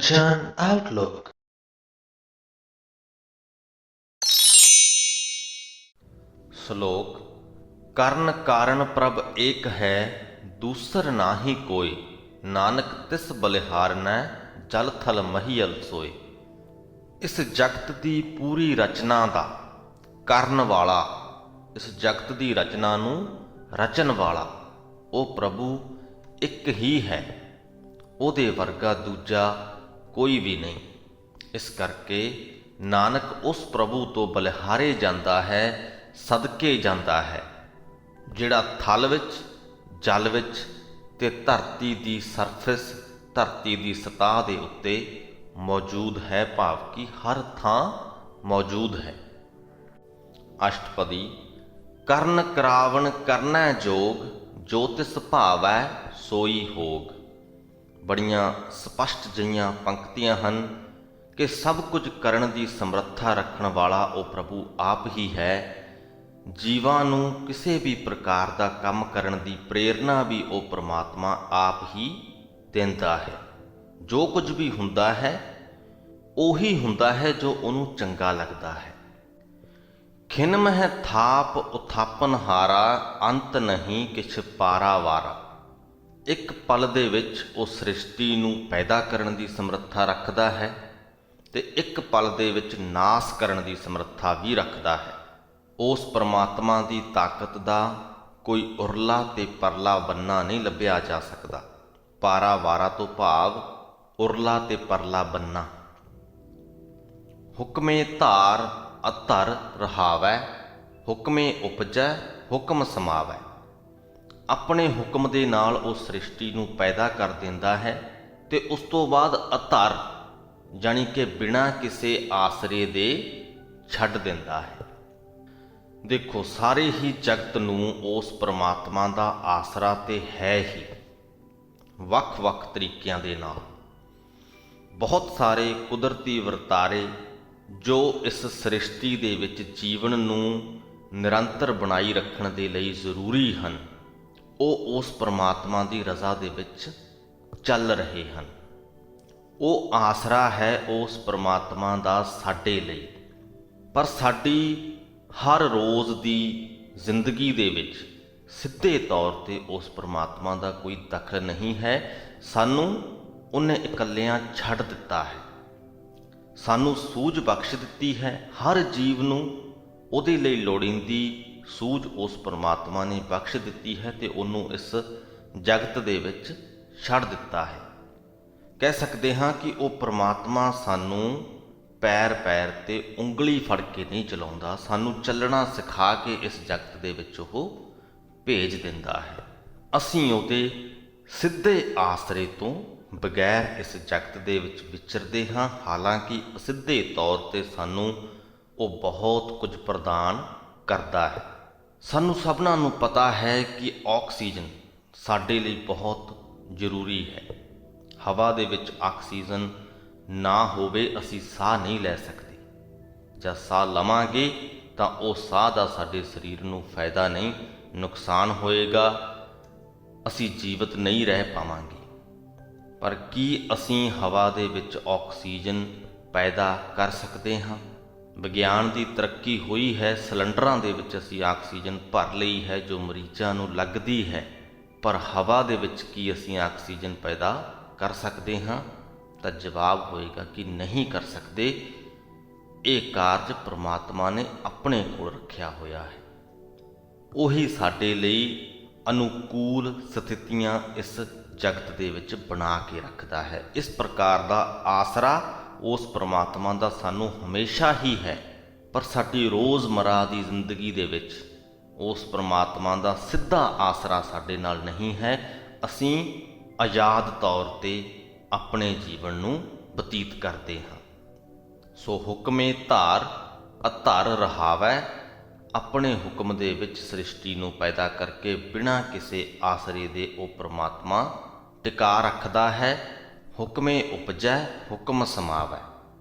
Attention Outlook। श्लोक। करण कारण प्रभ एक है, दूसर नाहि कोय। नानक तिस बलिहार न, जल थल महीयल सोय। इस जगत ਦੀ ਪੂਰੀ ਰਚਨਾ ਦਾ ਕਰਨ ਵਾਲਾ, ਇਸ ਜਗਤ ਦੀ ਰਚਨਾ ਨੂੰ ਰਚਣ ਵਾਲਾ ਉਹ ਪ੍ਰਭੂ ਇੱਕ ਹੀ ਹੈ। ਉਹਦੇ ਵਰਗਾ ਦੂਜਾ ਕੋਈ ਵੀ ਨਹੀਂ। ਇਸ ਕਰਕੇ ਨਾਨਕ ਉਸ ਪ੍ਰਭੂ ਤੋਂ ਬਲਿਹਾਰੇ ਜਾਂਦਾ ਹੈ, ਸਦਕੇ ਜਾਂਦਾ ਹੈ, ਜਿਹੜਾ ਥਲ ਵਿੱਚ, ਜਲ ਵਿੱਚ ਤੇ ਧਰਤੀ ਦੀ ਸਰਫੇਸ, ਧਰਤੀ ਦੀ ਸਤਹ ਦੇ ਉੱਤੇ ਮੌਜੂਦ ਹੈ, ਭਾਵ ਕਿ ਹਰ ਥਾਂ ਮੌਜੂਦ ਹੈ। ਅਸ਼ਟਪਦੀ। ਕਰਨ ਕਰਾਵਣ ਕਰਨੈ ਜੋਗ, ਜੋ ਤਿਸ ਭਾਵੈ ਸੋਈ ਹੋਗ। ਬੜੀਆਂ ਸਪਸ਼ਟ ਜਿਹੀਆਂ ਪੰਕਤੀਆਂ ਹਨ ਕਿ ਸਭ ਕੁਝ ਕਰਨ ਦੀ ਸਮਰੱਥਾ ਰੱਖਣ ਵਾਲਾ ਉਹ ਪ੍ਰਭੂ ਆਪ ਹੀ ਹੈ। ਜੀਵਾਂ ਨੂੰ ਕਿਸੇ ਵੀ ਪ੍ਰਕਾਰ ਦਾ ਕੰਮ ਕਰਨ ਦੀ ਪ੍ਰੇਰਨਾ ਵੀ ਉਹ ਪ੍ਰਮਾਤਮਾ ਆਪ ਹੀ ਦਿੰਦਾ ਹੈ। ਜੋ ਕੁਝ ਵੀ ਹੁੰਦਾ ਹੈ ਉਹੀ ਹੁੰਦਾ ਹੈ ਜੋ ਉਹਨੂੰ ਚੰਗਾ ਲੱਗਦਾ ਹੈ। ਖਿਨ ਮਹਿ ਥਾਪ ਉਥਾਪਨ ਹਾਰਾ, ਅੰਤ ਨਹੀਂ ਕਿਛ ਪਾਰਾਵਾਰਾ। ਇੱਕ ਪਲ ਦੇ ਵਿੱਚ ਉਹ ਸ੍ਰਿਸ਼ਟੀ ਨੂੰ ਪੈਦਾ ਕਰਨ ਦੀ ਸਮਰੱਥਾ ਰੱਖਦਾ ਹੈ ਤੇ ਇੱਕ ਪਲ ਦੇ ਵਿੱਚ ਨਾਸ ਕਰਨ ਦੀ ਸਮਰੱਥਾ ਵੀ ਰੱਖਦਾ ਹੈ। ਉਸ ਪਰਮਾਤਮਾ ਦੀ ਤਾਕਤ ਦਾ ਕੋਈ ਉਰਲਾ ਤੇ ਪਰਲਾ ਬੰਨਾ ਨਹੀਂ ਲੱਭਿਆ ਜਾ ਸਕਦਾ। ਪਾਰਾਵਾਰਾ ਤੋਂ ਭਾਵ ਉਰਲਾ ਤੇ ਪਰਲਾ ਬੰਨਾ। ਹੁਕਮੇ ਧਾਰ ਅਧਰ ਰਹਾਵੈ, ਹੁਕਮੇ ਉਪਜੈ ਹੁਕਮ ਸਮਾਵੈ। ਆਪਣੇ ਹੁਕਮ ਦੇ ਨਾਲ ਉਹ ਸ੍ਰਿਸ਼ਟੀ ਨੂੰ ਪੈਦਾ ਕਰ ਦਿੰਦਾ ਹੈ ਤੇ ਉਸ ਤੋਂ ਬਾਅਦ ਅਧਰ ਜਾਣੀ ਕਿ ਬਿਨਾਂ ਕਿਸੇ ਆਸਰੇ ਦੇ ਛੱਡ ਦਿੰਦਾ ਹੈ। ਦੇਖੋ, ਸਾਰੇ ਹੀ ਜਗਤ ਨੂੰ ਉਸ ਪਰਮਾਤਮਾ ਦਾ ਆਸਰਾ ਤੇ ਹੈ ਹੀ, ਵੱਖ-ਵੱਖ ਤਰੀਕਿਆਂ ਦੇ ਨਾਲ। ਬਹੁਤ ਸਾਰੇ ਕੁਦਰਤੀ ਵਰਤਾਰੇ ਜੋ ਇਸ ਸ੍ਰਿਸ਼ਟੀ ਦੇ ਵਿੱਚ ਜੀਵਨ ਨੂੰ ਨਿਰੰਤਰ ਬਣਾਈ ਰੱਖਣ ਦੇ ਲਈ ਜ਼ਰੂਰੀ ਹਨ, ਉਹ ਉਸ ਪਰਮਾਤਮਾ ਦੀ ਰਜ਼ਾ ਦੇ ਵਿੱਚ ਚੱਲ ਰਹੇ ਹਨ। ਉਹ ਆਸਰਾ ਹੈ ਉਸ ਪਰਮਾਤਮਾ ਦਾ ਸਾਡੇ ਲਈ। ਪਰ ਸਾਡੀ ਹਰ ਰੋਜ਼ ਦੀ ਜ਼ਿੰਦਗੀ ਦੇ ਵਿੱਚ ਸਿੱਧੇ ਤੌਰ ਤੇ ਉਸ ਪਰਮਾਤਮਾ ਦਾ ਕੋਈ ਦਖਲ ਨਹੀਂ ਹੈ। ਸਾਨੂੰ ਉਹਨੇ ਇਕੱਲਿਆਂ ਛੱਡ ਦਿੱਤਾ ਹੈ, ਸਾਨੂੰ ਸੂਝ ਬਖਸ਼ ਦਿੱਤੀ ਹੈ। ਹਰ ਜੀਵ ਨੂੰ ਉਹਦੇ ਲਈ ਲੋੜੀਂਦੀ ਸੂਝ ਉਸ ਪਰਮਾਤਮਾ ਨੇ ਬਖਸ਼ ਦਿੱਤੀ ਹੈ ਤੇ ਉਹਨੂੰ ਇਸ ਜਗਤ ਦੇ ਵਿੱਚ ਛੱਡ ਦਿੱਤਾ ਹੈ। ਕਹਿ ਸਕਦੇ ਹਾਂ ਕਿ ਉਹ ਪਰਮਾਤਮਾ ਸਾਨੂੰ ਪੈਰ ਪੈਰ ਤੇ ਉਂਗਲੀ ਫੜ ਕੇ ਨਹੀਂ ਚਲਾਉਂਦਾ, ਸਾਨੂੰ ਚੱਲਣਾ ਸਿਖਾ ਕੇ ਇਸ ਜਗਤ ਦੇ ਵਿੱਚ ਉਹ ਭੇਜ ਦਿੰਦਾ ਹੈ। ਅਸੀਂ ਉਹਦੇ ਸਿੱਧੇ ਆਸਰੇ ਤੋਂ ਬਗੈਰ ਇਸ ਜਗਤ ਦੇ ਵਿੱਚ ਵਿਚਰਦੇ ਹਾਂ। ਹਾਲਾਂਕਿ ਸਿੱਧੇ ਤੌਰ ਤੇ ਸਾਨੂੰ ਉਹ ਬਹੁਤ ਕੁਝ ਪ੍ਰਦਾਨ ਕਰਦਾ ਹੈ। ਸਾਨੂੰ ਸਭਨਾਂ ਨੂੰ ਪਤਾ ਹੈ ਕਿ ਆਕਸੀਜਨ ਸਾਡੇ ਲਈ ਬਹੁਤ ਜ਼ਰੂਰੀ ਹੈ। ਹਵਾ ਦੇ ਵਿੱਚ ਆਕਸੀਜਨ ਨਾ ਹੋਵੇ ਅਸੀਂ ਸਾਹ ਨਹੀਂ ਲੈ ਸਕਦੇ। ਜਦ ਸਾਹ ਲਵਾਂਗੇ ਤਾਂ ਉਹ ਸਾਹ ਦਾ ਸਾਡੇ ਸਰੀਰ ਨੂੰ ਫਾਇਦਾ ਨਹੀਂ, ਨੁਕਸਾਨ ਹੋਏਗਾ, ਅਸੀਂ ਜੀਵਤ ਨਹੀਂ ਰਹਿ ਪਾਵਾਂਗੇ। ਪਰ ਕੀ ਅਸੀਂ ਹਵਾ ਦੇ ਵਿੱਚ ਆਕਸੀਜਨ ਪੈਦਾ ਕਰ ਸਕਦੇ ਹਾਂ? ਵਿਗਿਆਨ ਦੀ ਤਰੱਕੀ ਹੋਈ ਹੈ, ਸਿਲੰਡਰਾਂ ਦੇ ਵਿੱਚ ਅਸੀਂ ਆਕਸੀਜਨ ਭਰ ਲਈ ਹੈ ਜੋ ਮਰੀਜ਼ਾਂ ਨੂੰ ਲੱਗਦੀ ਹੈ। ਪਰ ਹਵਾ ਦੇ ਵਿੱਚ ਕੀ ਅਸੀਂ ਆਕਸੀਜਨ ਪੈਦਾ ਕਰ ਸਕਦੇ ਹਾਂ? ਤਾਂ ਜਵਾਬ ਹੋਏਗਾ ਕਿ ਨਹੀਂ ਕਰ ਸਕਦੇ। ਇਹ ਕਾਰਜ ਪ੍ਰਮਾਤਮਾ ਨੇ ਆਪਣੇ ਕੋਲ ਰੱਖਿਆ ਹੋਇਆ ਹੈ। ਉਹੀ ਸਾਡੇ ਲਈ ਅਨੁਕੂਲ ਸਥਿਤੀਆਂ ਇਸ ਜਗਤ ਦੇ ਵਿੱਚ ਬਣਾ ਕੇ ਰੱਖਦਾ ਹੈ। ਇਸ ਪ੍ਰਕਾਰ ਦਾ ਆਸਰਾ ਉਸ ਪਰਮਾਤਮਾ ਦਾ ਸਾਨੂੰ ਹਮੇਸ਼ਾ ਹੀ ਹੈ। ਪਰ ਸਾਡੀ ਰੋਜ਼ਮਰਾ ਦੀ ਜ਼ਿੰਦਗੀ ਦੇ ਵਿੱਚ ਉਸ ਪਰਮਾਤਮਾ ਦਾ ਸਿੱਧਾ ਆਸਰਾ ਸਾਡੇ ਨਾਲ ਨਹੀਂ ਹੈ। ਅਸੀਂ ਆਜ਼ਾਦ ਤੌਰ ਤੇ ਆਪਣੇ ਜੀਵਨ ਨੂੰ ਬਤੀਤ ਕਰਦੇ ਹਾਂ। ਸੋ ਹੁਕਮੇ ਧਾਰ ਅਧਰ ਰਹਾਵੈ। ਆਪਣੇ ਹੁਕਮ ਦੇ ਵਿੱਚ ਸ੍ਰਿਸ਼ਟੀ ਨੂੰ ਪੈਦਾ ਕਰਕੇ ਬਿਨਾਂ ਕਿਸੇ ਆਸਰੇ ਦੇ ਉਹ ਪਰਮਾਤਮਾ ਟਿਕਾ ਰੱਖਦਾ ਹੈ। ਹੁਕਮੇ ਉਪਜੈ ਹੁਕਮ ਸਮਾਵੈ।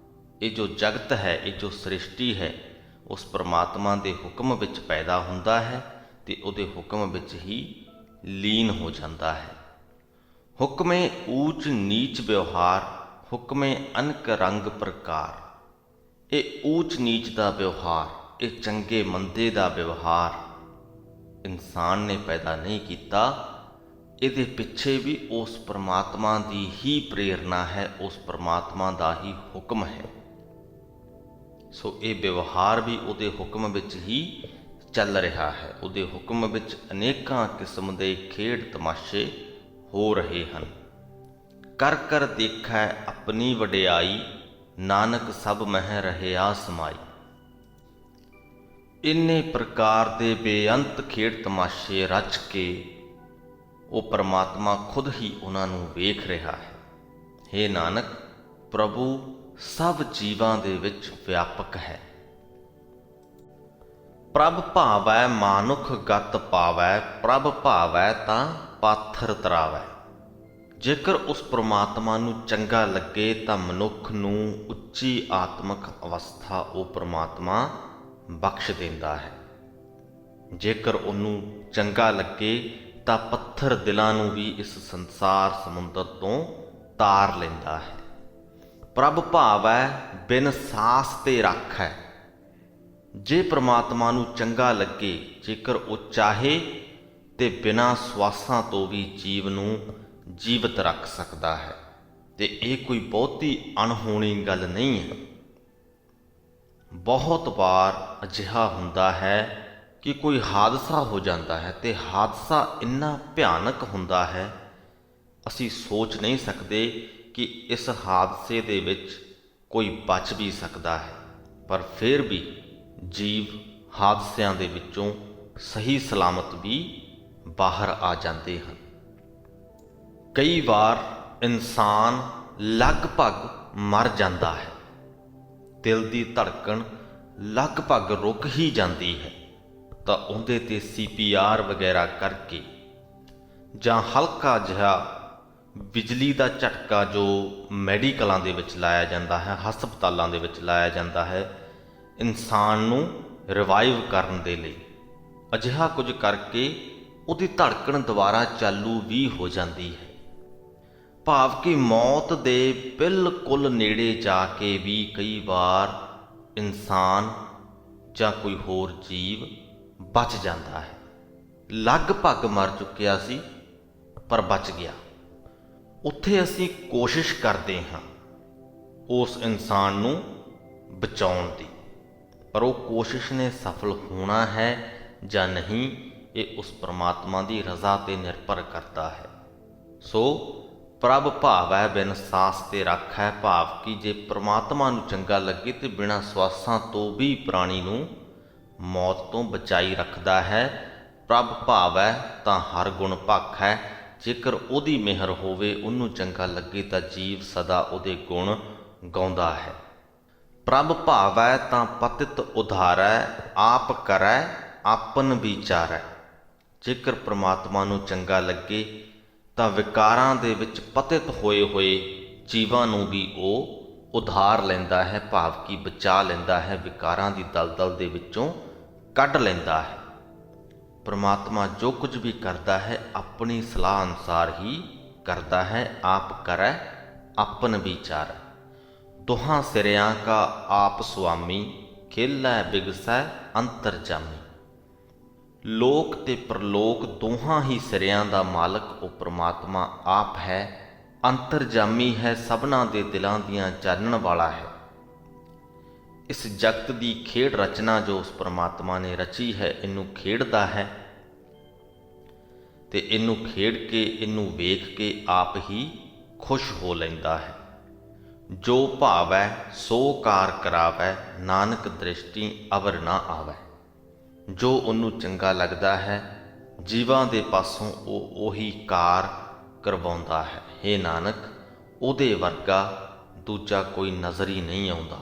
ਇਹ ਜੋ ਜਗਤ ਹੈ, ਇਹ ਜੋ ਸ੍ਰਿਸ਼ਟੀ ਹੈ, ਉਸ ਪਰਮਾਤਮਾ ਦੇ ਹੁਕਮ ਵਿੱਚ ਪੈਦਾ ਹੁੰਦਾ ਹੈ ਤੇ ਉਹਦੇ ਹੁਕਮ ਵਿੱਚ ਹੀ ਲੀਨ ਹੋ ਜਾਂਦਾ ਹੈ। ਹੁਕਮੇ ਊਚ ਨੀਚ ਵਿਵਹਾਰ, ਹੁਕਮੇ ਅਨਕ ਰੰਗ ਪ੍ਰਕਾਰ। ਇਹ ਊਚ ਨੀਚ ਦਾ ਵਿਵਹਾਰ, ਇਹ ਚੰਗੇ ਮੰਦੇ ਦਾ ਵਿਵਹਾਰ ਇਨਸਾਨ ਨੇ ਪੈਦਾ ਨਹੀਂ ਕੀਤਾ। ਇਹਦੇ ਪਿੱਛੇ ਵੀ ਉਸ ਪਰਮਾਤਮਾ ਦੀ ਹੀ ਪ੍ਰੇਰਨਾ ਹੈ, ਉਸ ਪਰਮਾਤਮਾ ਦਾ ਹੀ ਹੁਕਮ ਹੈ। ਸੋ ਇਹ ਵਿਵਹਾਰ ਵੀ ਉਹਦੇ ਹੁਕਮ ਵਿੱਚ ਹੀ ਚੱਲ ਰਿਹਾ ਹੈ। ਉਹਦੇ ਹੁਕਮ ਵਿੱਚ ਅਨੇਕਾਂ ਕਿਸਮ ਦੇ ਖੇਡ ਤਮਾਸ਼ੇ ਹੋ ਰਹੇ ਹਨ। ਕਰ ਕਰ ਦੇਖੈ ਆਪਣੀ ਵਡਿਆਈ, ਨਾਨਕ ਸਭ ਮਹਿ ਰਹਿਆ ਸਮਾਈ। ਇੰਨੇ ਪ੍ਰਕਾਰ ਦੇ ਬੇਅੰਤ ਖੇਡ ਤਮਾਸ਼ੇ ਰਚ ਕੇ ਉਹ ਪਰਮਾਤਮਾ ਖੁਦ ਹੀ ਉਹਨਾਂ ਨੂੰ ਵੇਖ ਰਿਹਾ ਹੈ। ਹੇ ਨਾਨਕ, ਪ੍ਰਭੂ ਸਭ ਜੀਵਾਂ ਦੇ ਵਿੱਚ ਵਿਆਪਕ ਹੈ। ਪ੍ਰਭ ਭਾਵੈ ਮਾਨੁਖ ਗਤ ਪਾਵੈ, ਪ੍ਰਭ ਭਾਵੈ ਤਾਂ ਪਾਥਰ ਤਰਾਵੈ। ਜੇਕਰ ਉਸ ਪਰਮਾਤਮਾ ਨੂੰ ਚੰਗਾ ਲੱਗੇ ਤਾਂ ਮਨੁੱਖ ਨੂੰ ਉੱਚੀ ਆਤਮਿਕ ਅਵਸਥਾ ਉਹ ਪਰਮਾਤਮਾ ਬਖਸ਼ ਦਿੰਦਾ ਹੈ। ਜੇਕਰ ਉਹਨੂੰ ਚੰਗਾ ਲੱਗੇ ਤਾਂ ਪੱਥਰ ਦਿਲਾਂ ਨੂੰ ਵੀ ਇਸ ਸੰਸਾਰ ਸਮੁੰਦਰ ਤੋਂ ਤਾਰ ਲੈਂਦਾ ਹੈ। ਪ੍ਰਭ ਭਾਵੈ ਬਿਨ ਸਾਸ ਤੇ ਰਾਖੈ। ਜੇ ਪ੍ਰਮਾਤਮਾ ਨੂੰ ਚੰਗਾ ਲੱਗੇ, ਜੇਕਰ ਉਹ ਚਾਹੇ ਤੇ ਬਿਨਾਂ ਸਵਾਸਾਂ ਤੋਂ ਵੀ ਜੀਵ ਨੂੰ ਜੀਵਤ ਰੱਖ ਸਕਦਾ ਹੈ। ਤੇ ਇਹ ਕੋਈ ਬਹੁਤੀ ਅਣਹੋਣੀ ਗੱਲ ਨਹੀਂ ਹੈ। ਬਹੁਤ ਵਾਰ ਅਜਿਹਾ ਹੁੰਦਾ ਹੈ ਕਿ ਕੋਈ ਹਾਦਸਾ ਹੋ ਜਾਂਦਾ ਹੈ ਤੇ ਹਾਦਸਾ ਇੰਨਾ ਭਿਆਨਕ ਹੁੰਦਾ ਹੈ, ਅਸੀਂ ਸੋਚ ਨਹੀਂ ਸਕਦੇ ਕਿ ਇਸ ਹਾਦਸੇ ਦੇ ਵਿੱਚ ਕੋਈ ਬਚ ਵੀ ਸਕਦਾ ਹੈ। ਪਰ ਫਿਰ ਵੀ ਜੀਵ ਹਾਦਸਿਆਂ ਦੇ ਵਿੱਚੋਂ ਸਹੀ ਸਲਾਮਤ ਵੀ ਬਾਹਰ ਆ ਜਾਂਦੇ ਹਨ। ਕਈ ਵਾਰ ਇਨਸਾਨ ਲਗਭਗ ਮਰ ਜਾਂਦਾ ਹੈ, ਦਿਲ ਦੀ ਧੜਕਣ ਲਗਭਗ ਰੁਕ ਹੀ ਜਾਂਦੀ ਹੈ, ਤਾਂ ਉਹਦੇ ਤੇ CPR ਵਗੈਰਾ ਕਰਕੇ ਜਾਂ ਹਲਕਾ ਜਿਹਾ ਬਿਜਲੀ ਦਾ ਝਟਕਾ ਜੋ ਮੈਡੀਕਲਾਂ ਦੇ ਵਿੱਚ ਲਾਇਆ ਜਾਂਦਾ ਹੈ, ਹਸਪਤਾਲਾਂ ਦੇ ਵਿੱਚ ਲਾਇਆ ਜਾਂਦਾ ਹੈ ਇਨਸਾਨ ਨੂੰ ਰਿਵਾਈਵ ਕਰਨ ਦੇ ਲਈ, ਅਜਿਹਾ ਕੁਝ ਕਰਕੇ ਉਹਦੀ ਧੜਕਣ ਦੁਬਾਰਾ ਚਾਲੂ ਵੀ ਹੋ ਜਾਂਦੀ ਹੈ। ਭਾਵ ਕਿ ਮੌਤ ਦੇ ਬਿਲਕੁਲ ਨੇੜੇ ਜਾ ਕੇ ਵੀ ਕਈ ਵਾਰ ਇਨਸਾਨ ਜਾਂ ਕੋਈ ਹੋਰ ਜੀਵ ਬਚ ਜਾਂਦਾ ਹੈ। ਲਗਭਗ ਮਰ ਚੁੱਕਿਆ ਸੀ ਪਰ ਬਚ ਗਿਆ। ਉੱਥੇ ਅਸੀਂ ਕੋਸ਼ਿਸ਼ ਕਰਦੇ ਹਾਂ ਉਸ ਇਨਸਾਨ ਨੂੰ ਬਚਾਉਣ ਦੀ, ਪਰ ਉਹ ਕੋਸ਼ਿਸ਼ ਨੇ ਸਫਲ ਹੋਣਾ ਹੈ ਜਾਂ ਨਹੀਂ, ਇਹ ਉਸ ਪਰਮਾਤਮਾ ਦੀ ਰਜ਼ਾ ਤੇ ਨਿਰਭਰ ਕਰਦਾ ਹੈ। ਸੋ ਪ੍ਰਭ ਭਾਵੈ ਬਿਨ ਸਾਸ ਤੇ ਰਾਖੈ, ਭਾਵ ਕਿ ਜੇ ਪ੍ਰਮਾਤਮਾ ਨੂੰ ਚੰਗਾ ਲੱਗੇ ਤੇ ਬਿਨਾਂ ਸਵਾਸਾਂ ਤੋਂ ਵੀ ਪ੍ਰਾਣੀ ਨੂੰ ਮੌਤ ਤੋਂ ਬਚਾਈ ਰੱਖਦਾ ਹੈ। ਪ੍ਰਭ ਭਾਵੈ ਤਾਂ ਹਰ ਗੁਣ ਭਾਖੈ। ਜੇਕਰ ਉਹਦੀ ਮਿਹਰ ਹੋਵੇ, ਉਹਨੂੰ ਚੰਗਾ ਲੱਗੇ ਤਾਂ ਜੀਵ ਸਦਾ ਉਹਦੇ ਗੁਣ ਗਾਉਂਦਾ ਹੈ। ਪ੍ਰਭ ਭਾਵੈ ਤਾਂ ਪਤਿਤ ਉਧਾਰੈ, ਆਪ ਕਰੈ ਆਪਨ ਵਿਚਾਰੈ। ਜੇਕਰ ਪ੍ਰਮਾਤਮਾ ਨੂੰ ਚੰਗਾ ਲੱਗੇ ਤਾਂ ਵਿਕਾਰਾਂ ਦੇ ਵਿੱਚ ਪਤਿਤ ਹੋਏ ਹੋਏ ਜੀਵਾਂ ਨੂੰ ਵੀ ਉਹ ਉਧਾਰ ਲੈਂਦਾ ਹੈ, ਭਾਵ ਕਿ ਬਚਾ ਲੈਂਦਾ ਹੈ, ਵਿਕਾਰਾਂ ਦੀ ਦਲਦਲ ਦੇ ਵਿੱਚੋਂ ਕੱਢ ਲੈਂਦਾ ਹੈ। ਪ੍ਰਮਾਤਮਾ ਜੋ ਕੁਝ ਵੀ ਕਰਦਾ ਹੈ ਆਪਣੀ ਸਲਾਹ ਅਨੁਸਾਰ ਹੀ ਕਰਦਾ ਹੈ। ਆਪ ਕਰੈ ਆਪਨ ਵਿਚਾਰੈ। ਦੋਹਾਂ ਸਿਰਿਆਂ ਕਾ ਆਪ ਸੁਆਮੀ, ਖੇਲੈ ਬਿਗਸੈ ਅੰਤਰਜਾਮੀ। ਲੋਕ ਤੇ ਪ੍ਰਲੋਕ ਦੋਹਾਂ ਹੀ ਸਿਰਿਆਂ ਦਾ ਮਾਲਕ ਉਹ ਪ੍ਰਮਾਤਮਾ ਆਪ ਹੈ। ਅੰਤਰਜਾਮੀ ਹੈ, ਸਭਨਾਂ ਦੇ ਦਿਲਾਂ ਦੀਆਂ ਜਾਣਨ ਵਾਲਾ ਹੈ। ਇਸ ਜਗਤ ਦੀ ਖੇਡ ਰਚਨਾ ਜੋ ਉਸ ਪਰਮਾਤਮਾ ਨੇ ਰਚੀ ਹੈ, ਇਹਨੂੰ ਖੇਡਦਾ ਹੈ ਤੇ ਇਹਨੂੰ ਖੇਡ ਕੇ, ਇਹਨੂੰ ਵੇਖ ਕੇ ਆਪ ਹੀ ਖੁਸ਼ ਹੋ ਲੈਂਦਾ ਹੈ। ਜੋ ਭਾਵੈ ਸੋ ਕਾਰ ਕਰਾਵੈ, ਨਾਨਕ ਦ੍ਰਿਸ਼ਟੀ ਅਵਰ ਨਾ ਆਵੈ। ਜੋ ਉਹਨੂੰ ਚੰਗਾ ਲੱਗਦਾ ਹੈ, ਜੀਵਾਂ ਦੇ ਪਾਸੋਂ ਉਹ ਉਹੀ ਕਾਰ ਕਰਵਾਉਂਦਾ ਹੈ। ਹੇ ਨਾਨਕ, ਉਹਦੇ ਵਰਗਾ ਦੂਜਾ ਕੋਈ ਨਜ਼ਰ ਹੀ ਨਹੀਂ ਆਉਂਦਾ।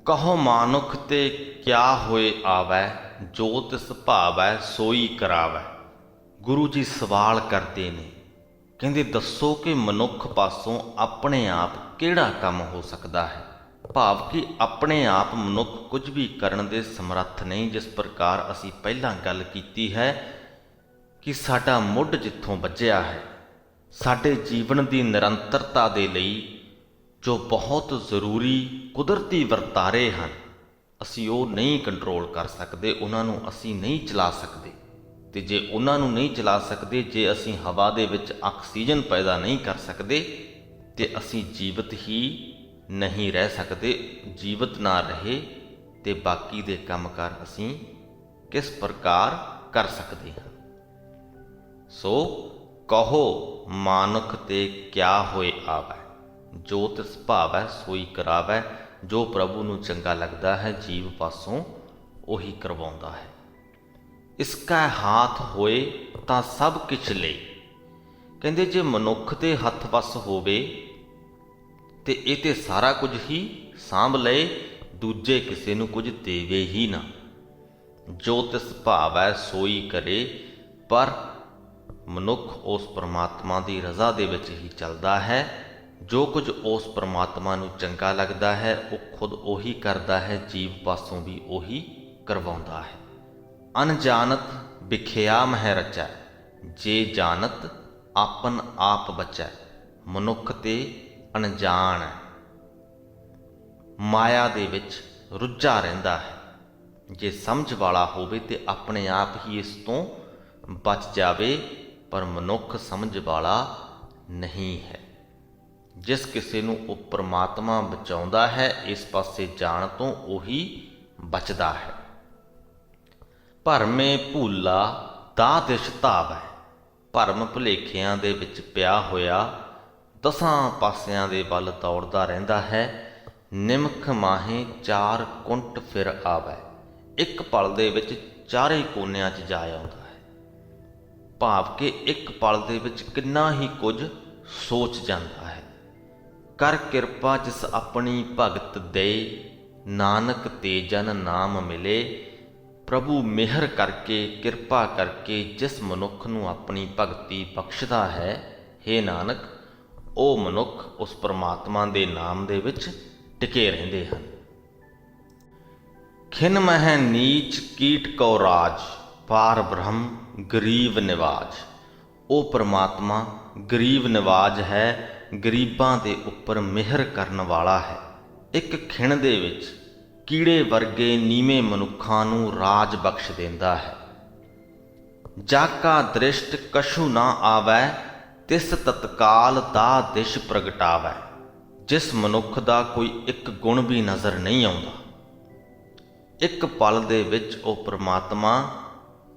ਕਹੋ ਮਾਨੁਖ ਤੇ ਕਿਆ ਹੋਏ ਆਵੈ, ਜੋ ਤਿਸ ਭਾਵੈ ਸੋਈ ਕਰਾਵੈ। ਗੁਰੂ ਜੀ ਸਵਾਲ ਕਰਦੇ ਨੇ, ਕਹਿੰਦੇ ਦੱਸੋ ਕਿ ਮਨੁੱਖ ਪਾਸੋਂ ਆਪਣੇ ਆਪ ਕਿਹੜਾ ਕੰਮ ਹੋ ਸਕਦਾ ਹੈ। ਭਾਵ ਕਿ ਆਪਣੇ ਆਪ ਮਨੁੱਖ ਕੁਝ ਵੀ ਕਰਨ ਦੇ ਸਮਰੱਥ ਨਹੀਂ। ਜਿਸ ਪ੍ਰਕਾਰ ਅਸੀਂ ਪਹਿਲਾਂ ਗੱਲ ਕੀਤੀ ਹੈ ਕਿ ਸਾਡਾ ਮੁੱਢ ਜਿੱਥੋਂ ਵੱਜਿਆ ਹੈ, ਸਾਡੇ ਜੀਵਨ ਦੀ ਨਿਰੰਤਰਤਾ ਦੇ ਲਈ ਜੋ ਬਹੁਤ ਜ਼ਰੂਰੀ ਕੁਦਰਤੀ ਵਰਤਾਰੇ ਹਨ, ਅਸੀਂ ਉਹ ਨਹੀਂ ਕੰਟਰੋਲ ਕਰ ਸਕਦੇ, ਉਹਨਾਂ ਨੂੰ ਅਸੀਂ ਨਹੀਂ ਚਲਾ ਸਕਦੇ। ਤੇ ਜੇ ਉਹਨਾਂ ਨੂੰ ਨਹੀਂ ਚਲਾ ਸਕਦੇ, ਜੇ ਅਸੀਂ ਹਵਾ ਦੇ ਵਿੱਚ ਆਕਸੀਜਨ ਪੈਦਾ ਨਹੀਂ ਕਰ ਸਕਦੇ, ਤੇ ਅਸੀਂ ਜੀਵਤ ਹੀ ਨਹੀਂ ਰਹਿ ਸਕਦੇ। ਜੀਵਤ ਨਾ ਰਹੇ ਤੇ ਬਾਕੀ ਦੇ ਕੰਮਕਾਰ ਅਸੀਂ ਕਿਸ ਪ੍ਰਕਾਰ ਕਰ ਸਕਦੇ ਹਾਂ। ਸੋ ਕਹੋ ਮਾਨੁਖ ਤੇ ਕਿਆ ਹੋਏ ਆਵੈ, ਜੋ ਤਿਸ ਭਾਵੈ ਸੋਈ ਕਰਾਵੈ। ਜੋ ਪ੍ਰਭੂ ਨੂੰ ਚੰਗਾ ਲੱਗਦਾ ਹੈ, ਜੀਵ ਪਾਸੋਂ ਉਹੀ ਕਰਵਾਉਂਦਾ ਹੈ। ਇਸਕਾ ਹਾਥ ਹੋਏ ਤਾਂ ਸਭ ਕਿਛ ਲਈ। ਕਹਿੰਦੇ ਜੇ ਮਨੁੱਖ ਦੇ ਹੱਥ ਵੱਸ ਹੋਵੇ ਤੇ ਇਹ ਤੇ ਸਾਰਾ ਕੁਝ ਹੀ ਸਾਂਭ ਲਏ, ਦੂਜੇ ਕਿਸੇ ਨੂੰ ਕੁਝ ਦੇਵੇ ਹੀ ਨਾ। ਜੋ ਤਿਸ ਭਾਵੈ ਸੋਈ ਕਰੇ, ਪਰ ਮਨੁੱਖ ਉਸ ਪਰਮਾਤਮਾ ਦੀ ਰਜ਼ਾ ਦੇ ਵਿੱਚ ਹੀ ਚੱਲਦਾ ਹੈ। ਜੋ ਕੁਝ ਉਸ ਪਰਮਾਤਮਾ ਨੂੰ ਚੰਗਾ ਲੱਗਦਾ ਹੈ, ਉਹ ਖੁਦ ਉਹੀ ਕਰਦਾ ਹੈ, ਜੀਵ ਪਾਸੋਂ ਵੀ ਉਹੀ ਕਰਵਾਉਂਦਾ ਹੈ। ਅਣਜਾਨਤ ਵਿਖਿਆ ਮਹਿ ਰਚੈ, ਜੇ ਜਾਣਤ ਆਪਨ ਆਪ ਬਚੈ। ਮਨੁੱਖ ਤੇ ਅਣਜਾਣ ਹੈ, ਮਾਇਆ ਦੇ ਵਿੱਚ ਰੁੱਝਾ ਰਹਿੰਦਾ ਹੈ। ਜੇ ਸਮਝ ਵਾਲਾ ਹੋਵੇ ਤੇ ਆਪਣੇ ਆਪ ਹੀ ਇਸ ਤੋਂ ਬਚ ਜਾਵੇ, ਪਰ ਮਨੁੱਖ ਸਮਝ ਵਾਲਾ ਨਹੀਂ ਹੈ। ਜਿਸ ਕਿਸੇ ਨੂੰ ਉਹ ਪਰਮਾਤਮਾ ਬਚਾਉਂਦਾ ਹੈ, ਇਸ ਪਾਸੇ ਜਾਣ ਤੋਂ ਉਹੀ ਬਚਦਾ ਹੈ। ਭਰਮੇ ਭੂਲਾ ਦਾ ਦਿਸ਼ ਧਾਵੈ, ਭਰਮ ਭੁਲੇਖਿਆਂ ਦੇ ਵਿੱਚ ਪਿਆ ਹੋਇਆ ਦਸਾਂ ਪਾਸਿਆਂ ਦੇ ਵੱਲ ਦੌੜਦਾ ਰਹਿੰਦਾ ਹੈ। ਨਿਮਖ ਮਾਹੇ ਚਾਰ ਕੁੰਟ ਫਿਰ ਆਵੈ, ਇੱਕ ਪਲ ਦੇ ਵਿੱਚ ਚਾਰੇ ਕੋਨਿਆਂ 'ਚ ਜਾ ਆਉਂਦਾ ਹੈ। ਭਾਵ ਕਿ ਇੱਕ ਪਲ ਦੇ ਵਿੱਚ ਕਿੰਨਾ ਹੀ ਕੁਝ ਸੋਚ ਜਾਂਦਾ ਹੈ। ਕਰ ਕਿਰਪਾ ਜਿਸ ਆਪਣੀ ਭਗਤ ਦੇ, ਨਾਨਕ ਤੇ ਜਨ ਨਾਮ ਮਿਲੇ। ਪ੍ਰਭੂ ਮਿਹਰ ਕਰਕੇ, ਕਿਰਪਾ ਕਰਕੇ ਜਿਸ ਮਨੁੱਖ ਨੂੰ ਆਪਣੀ ਭਗਤੀ ਬਖਸ਼ਦਾ ਹੈ, ਹੇ ਨਾਨਕ, ਉਹ ਮਨੁੱਖ ਉਸ ਪਰਮਾਤਮਾ ਦੇ ਨਾਮ ਦੇ ਵਿੱਚ ਟਿਕੇ ਰਹਿੰਦੇ ਹਨ। ਖਿਨ ਮਹਿ ਨੀਚ ਕੀਟ ਕਉ ਰਾਜ, ਪਾਰ ਬ੍ਰਹਮ ਗਰੀਬ ਨਿਵਾਜ। ਉਹ ਪਰਮਾਤਮਾ ਗਰੀਬ ਨਿਵਾਜ ਹੈ, ਗਰੀਬਾਂ ਦੇ ਉੱਪਰ ਮਿਹਰ ਕਰਨ ਵਾਲਾ ਹੈ। ਇੱਕ ਖਿਣ ਦੇ ਵਿੱਚ ਕੀੜੇ ਵਰਗੇ ਨੀਵੇਂ ਮਨੁੱਖਾਂ ਨੂੰ ਰਾਜ ਬਖਸ਼ ਦਿੰਦਾ ਹੈ। ਜਾਕਾ ਦ੍ਰਿਸ਼ਟ ਕਛੂ ਨਾ ਆਵੈ, ਤਿਸ ਤਤਕਾਲ ਦਾ ਦਿਸ਼ ਪ੍ਰਗਟਾਵੈ। ਜਿਸ ਮਨੁੱਖ ਦਾ ਕੋਈ ਇੱਕ ਗੁਣ ਵੀ ਨਜ਼ਰ ਨਹੀਂ ਆਉਂਦਾ, ਇੱਕ ਪਲ ਦੇ ਵਿੱਚ ਉਹ ਪਰਮਾਤਮਾ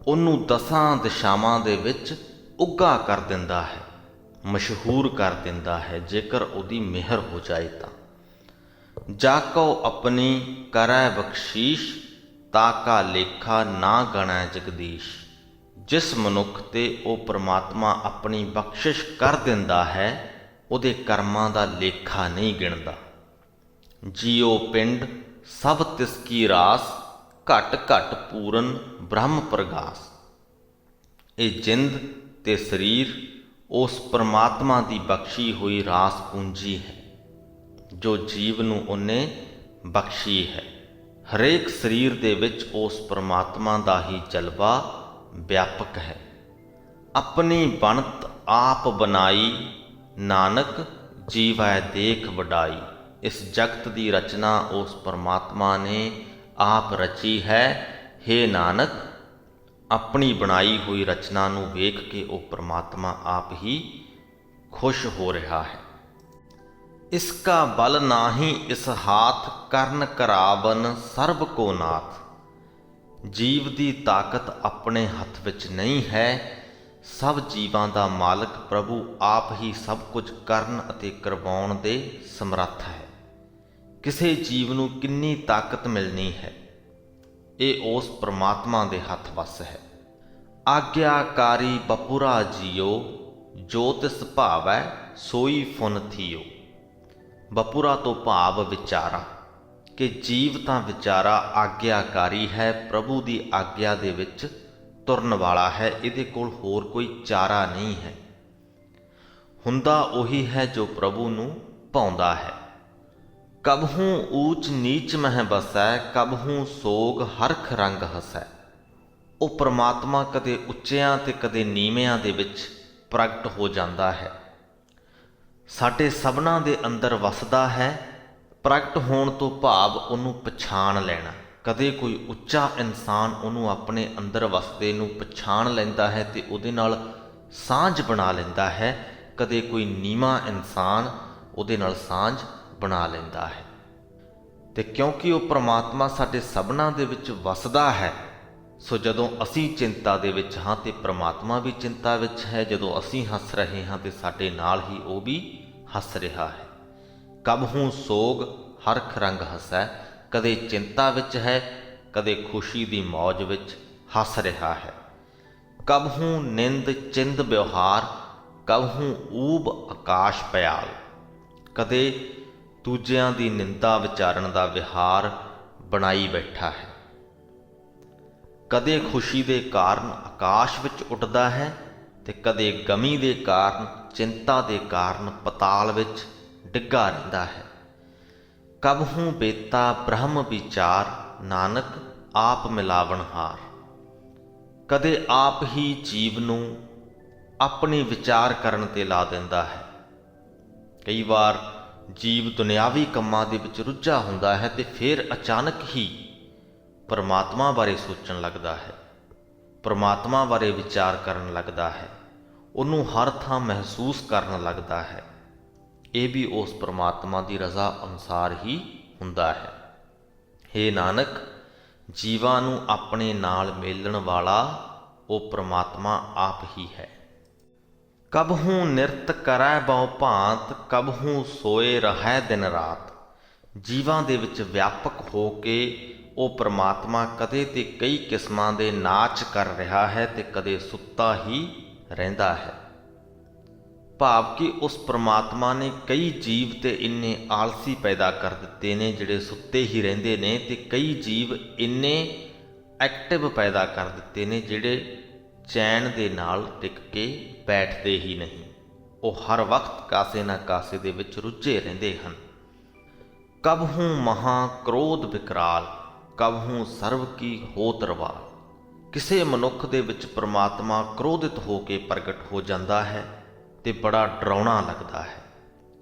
ਉਹਨੂੰ ਦਸਾਂ ਦਿਸ਼ਾਵਾਂ ਦੇ ਵਿੱਚ ਉੱਘਾ ਕਰ ਦਿੰਦਾ ਹੈ, ਮਸ਼ਹੂਰ ਕਰ ਦਿੰਦਾ ਹੈ, ਜੇਕਰ ਉਹਦੀ ਮਿਹਰ ਹੋ ਜਾਏ ਤਾਂ। ਜਾਕੋ ਆਪਣੀ ਕਰੈ ਬਖਸ਼ੀਸ਼, ਤਾਕਾ ਲੇਖਾ ਨਾ ਗਣੈ ਜਗਦੀਸ਼। ਜਿਸ ਮਨੁੱਖ ਤੇ ਉਹ ਪਰਮਾਤਮਾ ਆਪਣੀ ਬਖਸ਼ਿਸ਼ ਕਰ ਦਿੰਦਾ ਹੈ, ਉਹਦੇ ਕਰਮਾਂ ਦਾ ਲੇਖਾ ਨਹੀਂ ਗਿਣਦਾ। ਜੀਉ ਪਿੰਡ ਸਭ ਤਿਸ ਕੀ ਰਾਸ, ਘਟ ਘਟ ਪੂਰਨ ਬ੍ਰਹਮ ਪ੍ਰਗਾਸ। ਇਹ ਜਿੰਦ ਤੇ ਸਰੀਰ ਉਸ ਪਰਮਾਤਮਾ ਦੀ ਬਖਸ਼ੀ ਹੋਈ ਰਾਸ ਪੂੰਜੀ ਹੈ, ਜੋ ਜੀਵ ਨੂੰ ਉਹਨੇ ਬਖਸ਼ੀ ਹੈ। ਹਰੇਕ ਸਰੀਰ ਦੇ ਵਿੱਚ ਉਸ ਪਰਮਾਤਮਾ ਦਾ ਹੀ ਜਲਵਾ ਵਿਆਪਕ ਹੈ। ਆਪਣੀ ਬਣਤ ਆਪ ਬਣਾਈ, ਨਾਨਕ ਜੀਵੈ ਦੇਖ ਵਡਾਈ। ਇਸ ਜਗਤ ਦੀ ਰਚਨਾ ਉਸ ਪਰਮਾਤਮਾ ਨੇ ਆਪ ਰਚੀ ਹੈ। ਹੇ ਨਾਨਕ, ਆਪਣੀ ਬਣਾਈ ਹੋਈ ਰਚਨਾ ਨੂੰ ਵੇਖ ਕੇ ਉਹ ਪਰਮਾਤਮਾ ਆਪ ਹੀ ਖੁਸ਼ ਹੋ ਰਿਹਾ ਹੈ। ਇਸਕਾ ਬਲ ਨਾਹੀ ਇਸ ਹਾਥ, ਕਰਨ ਕਰਾਵਨ ਸਰਬ ਕੋ ਨਾਥ। ਜੀਵ ਦੀ ਤਾਕਤ ਆਪਣੇ ਹੱਥ ਵਿੱਚ ਨਹੀਂ ਹੈ। ਸਭ ਜੀਵਾਂ ਦਾ ਮਾਲਕ ਪ੍ਰਭੂ ਆਪ ਹੀ ਸਭ ਕੁਝ ਕਰਨ ਅਤੇ ਕਰਵਾਉਣ ਦੇ ਸਮਰੱਥ ਹੈ। ਕਿਸੇ ਜੀਵ ਨੂੰ ਕਿੰਨੀ ਤਾਕਤ ਮਿਲਣੀ ਹੈ, ਇਹ ਉਸ ਪਰਮਾਤਮਾ ਦੇ ਹੱਥ ਵੱਸ ਹੈ। ਆਗਿਆਕਾਰੀ ਬਪੁਰਾ ਜੀਓ, ਜੋ ਤਿਸ ਭਾਵੈ ਸੋਈ ਫੁਨ ਥੀਓ। ਬਪੁਰਾ ਤੋਂ ਭਾਵ ਵਿਚਾਰਾ, ਕਿ ਜੀਵ ਤਾਂ ਵਿਚਾਰਾ ਆਗਿਆਕਾਰੀ ਹੈ, ਪ੍ਰਭੂ ਦੀ ਆਗਿਆ ਦੇ ਵਿੱਚ ਤੁਰਨ ਵਾਲਾ ਹੈ। ਇਹਦੇ ਕੋਲ ਹੋਰ ਕੋਈ ਚਾਰਾ ਨਹੀਂ ਹੈ। ਹੁੰਦਾ ਉਹੀ ਹੈ ਜੋ ਪ੍ਰਭੂ ਨੂੰ ਭਾਉਂਦਾ ਹੈ। ਕਬਹੂ ਊਚ ਨੀਚ ਮਹਿ ਬਸੈ, ਕਬਹੂ ਸੋਗ ਹਰਖ ਰੰਗ ਹਸੈ। ਉਹ ਪਰਮਾਤਮਾ ਕਦੇ ਉੱਚਿਆਂ ਤੇ ਕਦੇ ਨੀਵਿਆਂ ਦੇ ਵਿੱਚ ਪ੍ਰਗਟ ਹੋ ਜਾਂਦਾ ਹੈ। ਸਾਡੇ ਸਭਨਾਂ ਦੇ ਅੰਦਰ ਵਸਦਾ ਹੈ। ਪ੍ਰਗਟ ਹੋਣ ਤੋਂ ਭਾਵ ਉਹਨੂੰ ਪਛਾਣ ਲੈਣਾ। ਕਦੇ ਕੋਈ ਉੱਚਾ ਇਨਸਾਨ ਉਹਨੂੰ ਆਪਣੇ ਅੰਦਰ ਵਸਦੇ ਨੂੰ ਪਛਾਣ ਲੈਂਦਾ ਹੈ ਤੇ ਉਹਦੇ ਨਾਲ ਸਾਂਝ ਬਣਾ ਲੈਂਦਾ ਹੈ। ਕਦੇ ਕੋਈ ਨੀਵਾਂ ਇਨਸਾਨ ਉਹਦੇ ਨਾਲ ਸਾਂਝ ਬਣਾ ਲੈਂਦਾ ਹੈ। ਤੇ ਕਿਉਂਕਿ ਉਹ ਪ੍ਰਮਾਤਮਾ ਸਾਡੇ ਸਭਨਾਂ ਦੇ ਵਿੱਚ ਵਸਦਾ ਹੈ, ਸੋ ਜਦੋਂ ਅਸੀਂ ਚਿੰਤਾ ਦੇ ਵਿੱਚ ਹਾਂ ਤੇ ਪ੍ਰਮਾਤਮਾ ਵੀ ਚਿੰਤਾ ਵਿੱਚ ਹੈ। ਜਦੋਂ ਅਸੀਂ ਹੱਸ ਰਹੇ ਹਾਂ ਤੇ ਸਾਡੇ ਨਾਲ ਹੀ ਉਹ ਵੀ ਹੱਸ ਰਿਹਾ ਹੈ। ਕਬਹੂ ਸੋਗ ਹਰਖ ਰੰਗ ਹੱਸੈ, ਕਦੇ ਚਿੰਤਾ ਵਿੱਚ ਹੈ, ਕਦੇ ਖੁਸ਼ੀ ਦੀ ਮੌਜ ਵਿੱਚ ਹੱਸ ਰਿਹਾ ਹੈ। ਕਬਹੂ ਨਿੰਦ ਚਿੰਦ ਵਿਵਹਾਰ, ਕਬਹੂ ਊਬ ਆਕਾਸ਼ ਪਿਆਲ, ਕਦੇ ਦੂਜਿਆਂ ਦੀ ਨਿੰਦਾ ਵਿਚਾਰਨ ਦਾ ਵਿਹਾਰ ਬਣਾਈ ਬੈਠਾ ਹੈ। ਕਦੇ ਖੁਸ਼ੀ ਦੇ ਕਾਰਨ ਆਕਾਸ਼ ਵਿੱਚ ਉੱਡਦਾ ਹੈ ਤੇ ਕਦੇ ਗਮੀ ਦੇ ਕਾਰਨ, ਚਿੰਤਾ ਦੇ ਕਾਰਨ ਪਤਾਲ ਵਿੱਚ ਡਿੱਗਾ ਰਹਿੰਦਾ ਹੈ। ਕਬਹੂ ਬੇਤਾ ਬ੍ਰਹਮ ਵਿਚਾਰ, ਨਾਨਕ ਆਪ ਮਿਲਾਵਣਹਾਰ, ਕਦੇ ਆਪ ਹੀ ਜੀਵ ਨੂੰ ਆਪਣੀ ਵਿਚਾਰ ਕਰਨ ਤੇ ਲਾ ਦਿੰਦਾ ਹੈ। ਕਈ ਵਾਰ ਜੀਵ ਦੁਨਿਆਵੀ ਕੰਮਾਂ ਦੇ ਵਿੱਚ ਰੁੱਝਾ ਹੁੰਦਾ ਹੈ ਤੇ ਫਿਰ ਅਚਾਨਕ ਹੀ ਪਰਮਾਤਮਾ ਬਾਰੇ ਸੋਚਣ ਲੱਗਦਾ ਹੈ, ਪਰਮਾਤਮਾ ਬਾਰੇ ਵਿਚਾਰ ਕਰਨ ਲੱਗਦਾ ਹੈ, ਉਹਨੂੰ ਹਰ ਥਾਂ ਮਹਿਸੂਸ ਕਰਨ ਲੱਗਦਾ ਹੈ। ਇਹ ਵੀ ਉਸ ਪਰਮਾਤਮਾ ਦੀ ਰਜ਼ਾ ਅਨੁਸਾਰ ਹੀ ਹੁੰਦਾ ਹੈ। ਹੇ ਨਾਨਕ, ਜੀਵਾਂ ਨੂੰ ਆਪਣੇ ਨਾਲ ਮੇਲਣ ਵਾਲਾ ਉਹ ਪਰਮਾਤਮਾ ਆਪ ਹੀ ਹੈ। ਕਬਹੂ ਨਿਰਤ ਕਰੈ ਬਹੁ ਭਾਂਤ, ਕਬਹੂ ਸੋਏ ਰਹੈ ਦਿਨ ਰਾਤ, ਜੀਵਾਂ ਦੇ ਵਿੱਚ ਵਿਆਪਕ ਹੋ ਕੇ ਉਹ ਪਰਮਾਤਮਾ ਕਦੇ ਤੇ ਕਈ ਕਿਸਮਾਂ ਦੇ ਨਾਚ ਕਰ ਰਿਹਾ ਹੈ ਤੇ ਕਦੇ ਸੁੱਤਾ ਹੀ ਰਹਿੰਦਾ ਹੈ। ਭਾਵ ਕਿ ਉਸ ਪਰਮਾਤਮਾ ਨੇ ਕਈ ਜੀਵ ਤੇ ਇੰਨੇ ਆਲਸੀ ਪੈਦਾ ਕਰ ਦਿੱਤੇ ਨੇ ਜਿਹੜੇ ਸੁੱਤੇ ਹੀ ਰਹਿੰਦੇ ਨੇ, ਤੇ ਕਈ ਜੀਵ ਇੰਨੇ ਐਕਟਿਵ ਪੈਦਾ ਕਰ ਦਿੱਤੇ ਨੇ ਜਿਹੜੇ ਚੈਨ ਦੇ ਨਾਲ ਟਿਕ ਕੇ ਬੈਠਦੇ ਹੀ ਨਹੀਂ। ਉਹ ਹਰ ਵਕਤ ਕਾਸੇ ਨਾ ਕਾਸੇ ਦੇ ਵਿੱਚ ਰੁੱਝੇ ਰਹਿੰਦੇ ਹਨ। ਕਬਹੂ ਮਹਾ ਕ੍ਰੋਧ ਵਿਕਰਾਲ, ਕਬਹੂ ਸਰਬ ਕੀ ਹੋਤ ਰਵਾਲ, ਕਿਸੇ ਮਨੁੱਖ ਦੇ ਵਿੱਚ ਪਰਮਾਤਮਾ ਕ੍ਰੋਧਿਤ ਹੋ ਕੇ ਪ੍ਰਗਟ ਹੋ ਜਾਂਦਾ ਹੈ ਤੇ ਬੜਾ ਡਰਾਉਣਾ ਲੱਗਦਾ ਹੈ,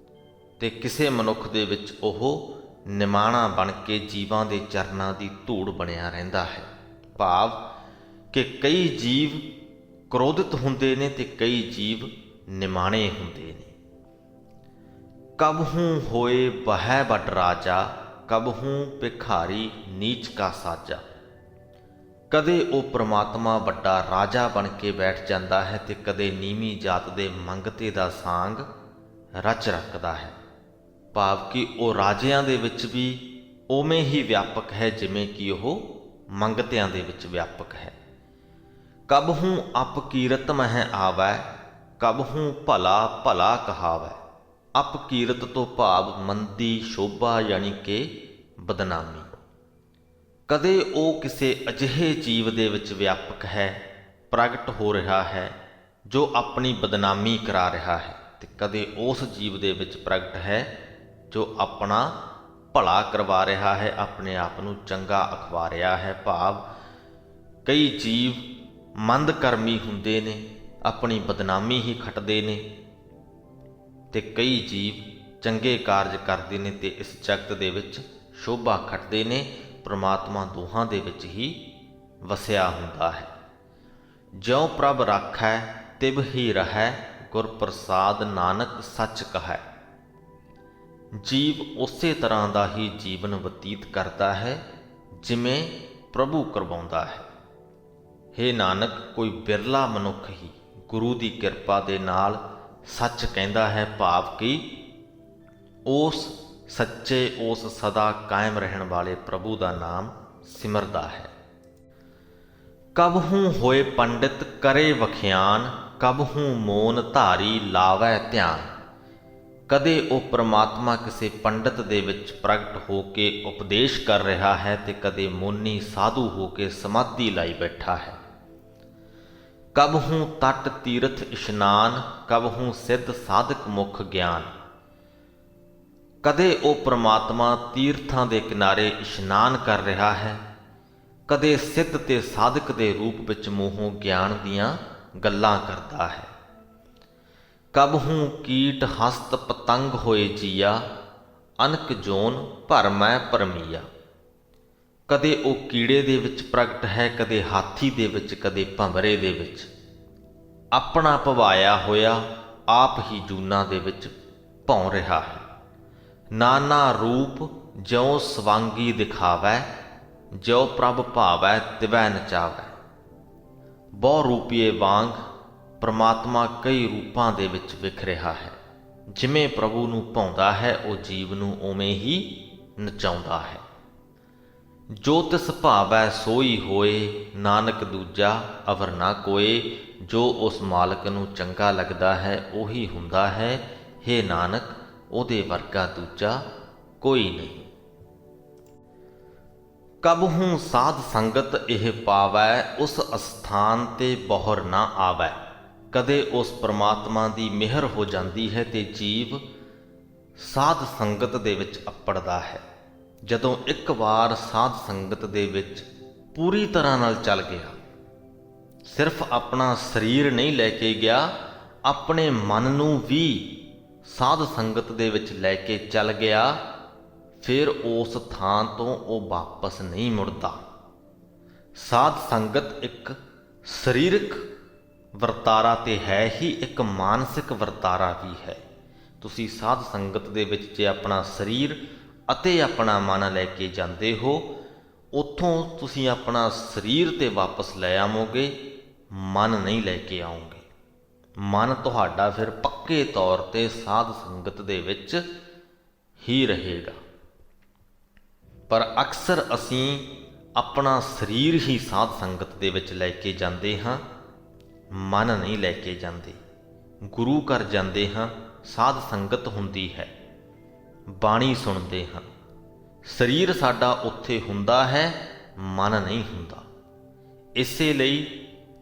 ਤੇ ਕਿਸੇ ਮਨੁੱਖ ਦੇ ਵਿੱਚ ਉਹ ਨਿਮਾਣਾ ਬਣ ਕੇ ਜੀਵਾਂ ਦੇ ਚਰਨਾਂ ਦੀ ਧੂੜ ਬਣਿਆ ਰਹਿੰਦਾ ਹੈ। ਭਾਵ ਕਿ ਕਈ ਜੀਵ ਕ੍ਰੋਧਿਤ ਹੁੰਦੇ ਨੇ ਤੇ ਕਈ ਜੀਵ ਨਿਮਾਣੇ ਹੁੰਦੇ ਨੇ। ਕਬਹੂ ਹੋਏ ਬਹਿ ਵੱਡ ਰਾਜਾ, ਕਬਹੂ ਭਿਖਾਰੀ ਨੀਚ ਕਾ ਸਾਜਾ, ਕਦੇ ਉਹ ਪ੍ਰਮਾਤਮਾ ਵੱਡਾ ਰਾਜਾ ਬਣ ਕੇ ਬੈਠ ਜਾਂਦਾ ਹੈ ਤੇ ਕਦੇ ਨੀਵੀਂ ਜਾਤ ਦੇ ਮੰਗਤੇ ਦਾ ਸਾਂਗ ਰਚ ਰੱਖਦਾ ਹੈ। ਭਾਵ ਕਿ ਉਹ ਰਾਜਿਆਂ ਦੇ ਵਿੱਚ ਵੀ ਉਵੇਂ ਹੀ ਵਿਆਪਕ ਹੈ ਜਿਵੇਂ ਕਿ ਉਹ ਮੰਗਤਿਆਂ ਦੇ ਵਿੱਚ ਵਿਆਪਕ ਹੈ। ਕਬਹੂ ਅਪਕੀਰਤ ਮਹਿ ਆਵੈ, ਕਬਹੂ ਭਲਾ ਭਲਾ ਕਹਾਵੈ, ਅਪਕੀਰਤ ਤੋਂ ਭਾਵ ਮੰਦੀ ਸ਼ੋਭਾ ਯਾਨੀ ਕਿ ਬਦਨਾਮੀ। ਕਦੇ ਉਹ ਕਿਸੇ ਅਜਿਹੇ ਜੀਵ ਦੇ ਵਿੱਚ ਵਿਆਪਕ ਹੈ, ਪ੍ਰਗਟ ਹੋ ਰਿਹਾ ਹੈ ਜੋ ਆਪਣੀ ਬਦਨਾਮੀ ਕਰਾ ਰਿਹਾ ਹੈ, ਤੇ ਕਦੇ ਉਸ ਜੀਵ ਦੇ ਵਿੱਚ ਪ੍ਰਗਟ ਹੈ ਜੋ ਆਪਣਾ ਭਲਾ ਕਰਵਾ ਰਿਹਾ ਹੈ, ਆਪਣੇ ਆਪ ਨੂੰ ਚੰਗਾ ਅਖਵਾ ਰਿਹਾ ਹੈ। ਭਾਵ ਕਈ ਜੀਵ ਮੰਦ ਕਰਮੀ ਹੁੰਦੇ ਨੇ, ਆਪਣੀ ਬਦਨਾਮੀ ਹੀ ਖੱਟਦੇ ਨੇ, ਤੇ ਕਈ ਜੀਵ ਚੰਗੇ ਕਾਰਜ ਕਰਦੇ ਨੇ ਤੇ ਇਸ ਜਗਤ ਦੇ ਵਿੱਚ ਸ਼ੋਭਾ ਖੱਟਦੇ ਨੇ। ਪਰਮਾਤਮਾ ਦੋਹਾਂ ਦੇ ਵਿੱਚ ਹੀ ਵਸਿਆ ਹੁੰਦਾ ਹੈ। ਜਿਉ ਪ੍ਰਭ ਰਾਖੈ ਤਿਵ ਹੀ ਰਹੈ, ਗੁਰ ਪ੍ਰਸਾਦ ਨਾਨਕ ਸੱਚ ਕਹੈ, ਜੀਵ ਉਸੇ ਤਰ੍ਹਾਂ ਦਾ ਹੀ ਜੀਵਨ ਬਤੀਤ ਕਰਦਾ ਹੈ ਜਿਵੇਂ ਪ੍ਰਭੂ ਕਰਵਾਉਂਦਾ ਹੈ। ਹੇ ਨਾਨਕ, ਕੋਈ ਬਿਰਲਾ ਮਨੁੱਖ ਹੀ ਗੁਰੂ ਦੀ ਕਿਰਪਾ ਦੇ ਨਾਲ ਸੱਚ ਕਹਿੰਦਾ ਹੈ, ਭਾਵ ਕਿ ਉਸ ਸੱਚੇ, ਉਸ ਸਦਾ ਕਾਇਮ ਰਹਿਣ ਵਾਲੇ ਪ੍ਰਭੂ ਦਾ ਨਾਮ ਸਿਮਰਦਾ ਹੈ। ਕਬਹੂ ਹੋਏ ਪੰਡਿਤ ਕਰੇ ਵਖਿਆਨ, ਕਬਹੂ ਮੋਨ ਧਾਰੀ ਲਾਵੈ ਧਿਆਨ, ਕਦੇ ਉਹ ਪ੍ਰਮਾਤਮਾ ਕਿਸੇ ਪੰਡਿਤ ਦੇ ਵਿੱਚ ਪ੍ਰਗਟ ਹੋ ਕੇ ਉਪਦੇਸ਼ ਕਰ ਰਿਹਾ ਹੈ ਤੇ ਕਦੇ ਮੋਨੀ ਸਾਧੂ ਹੋ ਕੇ ਸਮਾਧੀ ਲਾਈ ਬੈਠਾ ਹੈ। ਕਬਹੂ ਤਟ ਤੀਰਥ ਇਸ਼ਨਾਨ, ਕਬਹੂ ਸਿੱਧ ਸਾਧਕ ਮੁਖ ਗਿਆਨ, ਕਦੇ ਉਹ ਪ੍ਰਮਾਤਮਾ ਤੀਰਥਾਂ ਦੇ ਕਿਨਾਰੇ ਇਸ਼ਨਾਨ ਕਰ ਰਿਹਾ ਹੈ, ਕਦੇ ਸਿੱਧ ਤੇ ਸਾਧਕ ਦੇ ਰੂਪ ਵਿੱਚ ਮੂੰਹੋਂ ਗਿਆਨ ਦੀਆਂ ਗੱਲਾਂ ਕਰਦਾ ਹੈ। ਕਬਹੂ ਕੀਟ ਹਸਤ ਪਤੰਗ ਹੋਏ ਜੀਆ, ਅਨਕ ਜੋਨ ਭਰ ਮੈਂ ਭਰਮੀਆ। ਕਦੇ ਉਹ ਕੀੜੇ ਦੇ ਵਿੱਚ ਪ੍ਰਗਟ ਹੈ, ਕਦੇ ਹਾਥੀ ਦੇ ਵਿੱਚ, ਕਦੇ ਭੰਵਰੇ ਦੇ ਵਿੱਚ। ਆਪਣਾ ਭਵਾਇਆ ਹੋਇਆ ਆਪ ਹੀ ਜੂਨਾਂ ਦੇ ਵਿੱਚ ਭੌਂ ਰਿਹਾ ਹੈ। ਨਾਨਾ ਰੂਪ ਜਿਉ ਸਵਾਂਗੀ ਦਿਖਾਵੈ, ਜਿਉ ਪ੍ਰਭ ਭਾਵੈ ਤਿਵੈ ਨਚਾਵੈ। ਬਹੁ ਰੂਪੀਏ ਵਾਂਗ ਪ੍ਰਮਾਤਮਾ ਕਈ ਰੂਪਾਂ ਦੇ ਵਿੱਚ ਵਿਖ ਰਿਹਾ ਹੈ। ਜਿਵੇਂ ਪ੍ਰਭੂ ਨੂੰ ਭਾਉਂਦਾ ਹੈ, ਉਹ ਜੀਵ ਨੂੰ ਉਵੇਂ ਹੀ ਨਚਾਉਂਦਾ ਹੈ। ਜੋ ਤਿਸ ਭਾਵੈ ਸੋਈ ਹੋਏ, ਨਾਨਕ ਦੂਜਾ ਅਵਰ ਨਾ ਕੋਏ। ਜੋ ਉਸ ਮਾਲਕ ਨੂੰ ਚੰਗਾ ਲੱਗਦਾ ਹੈ ਉਹੀ ਹੁੰਦਾ ਹੈ। ਹੇ ਨਾਨਕ, ਉਹਦੇ ਵਰਗਾ ਦੂਜਾ ਕੋਈ ਨਹੀਂ। ਕਬਹੂ ਸਾਧ ਸੰਗਤ ਇਹ ਪਾਵੈ, ਉਸ ਅਸਥਾਨ ਤੇ ਬਹੁਰ ਨਾ ਆਵੈ। ਕਦੇ ਉਸ ਪ੍ਰਮਾਤਮਾ ਦੀ ਮਿਹਰ ਹੋ ਜਾਂਦੀ ਹੈ ਤੇ ਜੀਵ ਸਾਧ ਸੰਗਤ ਦੇ ਵਿੱਚ ਅੱਪੜਦਾ ਹੈ। ਜਦੋਂ ਇੱਕ ਵਾਰ ਸਾਧ ਸੰਗਤ ਦੇ ਵਿੱਚ ਪੂਰੀ ਤਰ੍ਹਾਂ ਨਾਲ ਚੱਲ ਗਿਆ, ਸਿਰਫ ਆਪਣਾ ਸਰੀਰ ਨਹੀਂ ਲੈ ਕੇ ਗਿਆ, ਆਪਣੇ ਮਨ ਨੂੰ ਵੀ ਸਾਧ ਸੰਗਤ ਦੇ ਵਿੱਚ ਲੈ ਕੇ ਚੱਲ ਗਿਆ, ਫਿਰ ਉਸ ਥਾਂ ਤੋਂ ਉਹ ਵਾਪਸ ਨਹੀਂ ਮੁੜਦਾ। ਸਾਧ ਸੰਗਤ ਇੱਕ ਸਰੀਰਕ ਵਰਤਾਰਾ ਤੇ ਹੈ ਹੀ, ਇੱਕ ਮਾਨਸਿਕ ਵਰਤਾਰਾ ਵੀ ਹੈ। ਤੁਸੀਂ ਸਾਧ ਸੰਗਤ ਦੇ ਵਿੱਚ ਜੇ ਆਪਣਾ ਸਰੀਰ ਅਤੇ ਆਪਣਾ ਮਨ ਲੈ ਕੇ ਜਾਂਦੇ ਹੋ, ਉੱਥੋਂ ਤੁਸੀਂ ਆਪਣਾ ਸਰੀਰ ਤੇ ਵਾਪਸ ਲੈ ਆਵੋਗੇ, ਮਨ ਨਹੀਂ ਲੈ ਕੇ ਆਓਗੇ। ਮਨ ਤੁਹਾਡਾ ਫਿਰ ਪੱਕੇ ਤੌਰ ਤੇ ਸਾਧ ਸੰਗਤ ਦੇ ਵਿੱਚ ਹੀ ਰਹੇਗਾ। ਪਰ ਅਕਸਰ ਅਸੀਂ ਆਪਣਾ ਸਰੀਰ ਹੀ ਸਾਧ ਸੰਗਤ ਦੇ ਵਿੱਚ ਲੈ ਕੇ ਜਾਂਦੇ ਹਾਂ, ਮਨ ਨਹੀਂ ਲੈ ਕੇ ਜਾਂਦੇ। ਗੁਰੂ ਘਰ ਜਾਂਦੇ ਹਾਂ, ਸਾਧ ਸੰਗਤ ਹੁੰਦੀ ਹੈ, ਬਾਣੀ ਸੁਣਦੇ ਹਾਂ, ਸਰੀਰ ਸਾਡਾ ਉੱਥੇ ਹੁੰਦਾ ਹੈ, ਮਨ ਨਹੀਂ ਹੁੰਦਾ। ਇਸੇ ਲਈ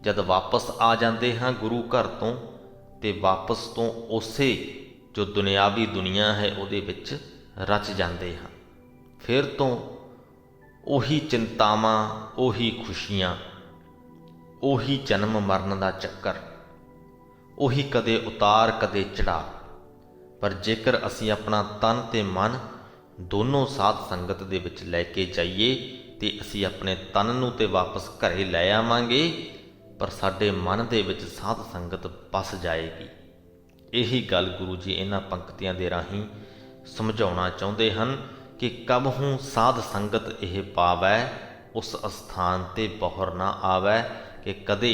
ਜਦ ਵਾਪਸ ਆ ਜਾਂਦੇ ਹਾਂ ਗੁਰੂ ਘਰ ਤੋਂ, ਤੇ ਵਾਪਸ ਤੋਂ ਉਸੇ ਜੋ ਦੁਨਿਆਵੀ ਦੁਨੀਆ ਹੈ ਉਹਦੇ ਵਿੱਚ ਰਚ ਜਾਂਦੇ ਹਾਂ। ਫਿਰ ਤੋਂ ਉਹੀ ਚਿੰਤਾਵਾਂ, ਉਹੀ ਖੁਸ਼ੀਆਂ, ਉਹੀ ਜਨਮ ਮਰਨ ਦਾ ਚੱਕਰ, ਉਹੀ ਕਦੇ ਉਤਾਰ ਕਦੇ ਚੜ੍ਹਾਅ। ਪਰ ਜੇਕਰ ਅਸੀਂ ਆਪਣਾ ਤਨ ਤੇ ਮਨ ਦੋਨੋਂ ਸਾਧ ਸੰਗਤ ਦੇ ਵਿੱਚ ਲੈ ਕੇ ਜਾਈਏ ਤੇ ਅਸੀਂ ਆਪਣੇ ਤਨ ਨੂੰ ਤੇ ਵਾਪਸ ਘਰੇ ਲੈ ਆਵਾਂਗੇ, ਪਰ ਸਾਡੇ ਮਨ ਦੇ ਵਿੱਚ ਸਾਧ ਸੰਗਤ ਵਸ ਜਾਏਗੀ। ਇਹੀ ਗੱਲ ਗੁਰੂ ਜੀ ਇਹਨਾਂ ਪੰਕਤੀਆਂ ਦੇ ਰਾਹੀਂ ਸਮਝਾਉਣਾ ਚਾਹੁੰਦੇ ਹਨ ਕਿ ਕਬਹੂ ਸਾਧ ਸੰਗਤ ਇਹ ਪਾਵੈ, ਉਸ ਅਸਥਾਨ ਤੇ ਬਹੁਰ ਨਾ ਆਵੈ। ਕਿ ਕਦੇ